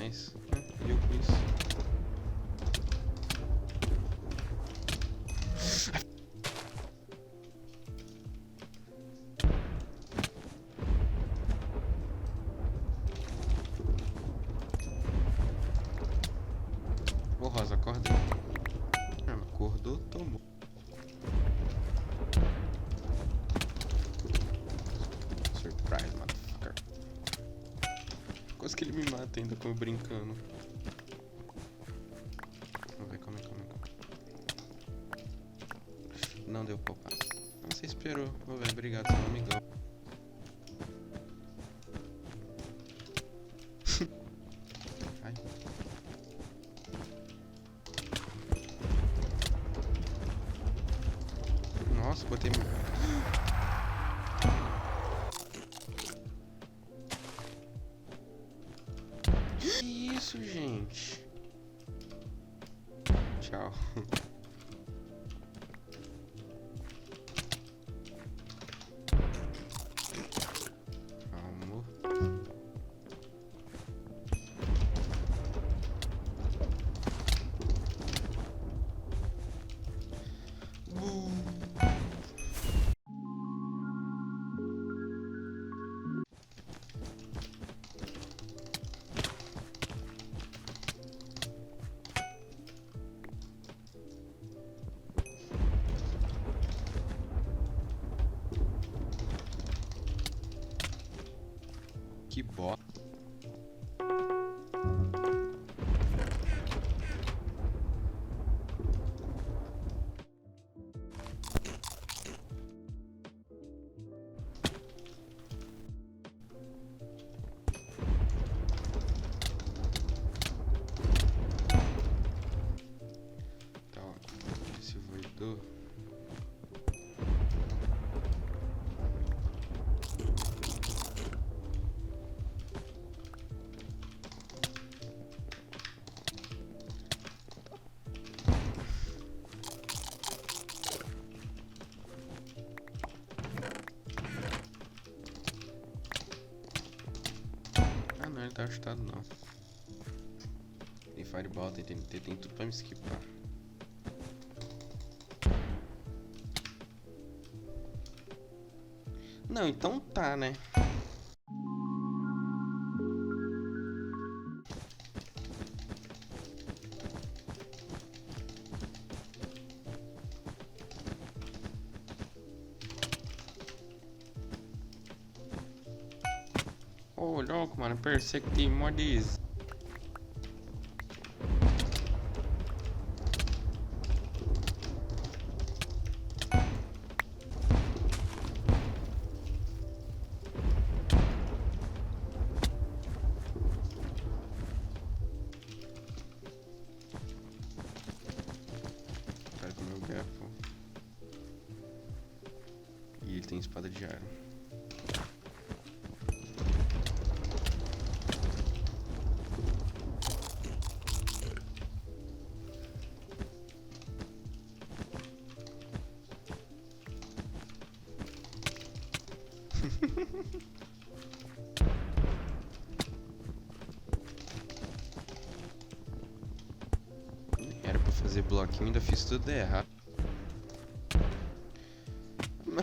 mais. E eu com isso. Ô Rosa, acorda. Acordou, tomou. Surprise, motherfucker. Quase que ele me mata ainda com eu brincando. Vamos ver, calma aí. Não deu pra upar. Não, você esperou. Ô, velho, obrigado, seu amigão. Ai. Nossa, botei... Que isso, gente? Tchau. Calma. Que bosta. Tá, ó. Esse voidor. Ah não, ele tá ajustado não. Tem Fireball, tem TNT, tem tudo pra me esquipar. Não, então tá, né? Ô, louco, mano, Persective Modis. Cara com meu Gaffle. E ele tem espada de Iron. Era pra fazer bloquinho, ainda fiz tudo errado. Não.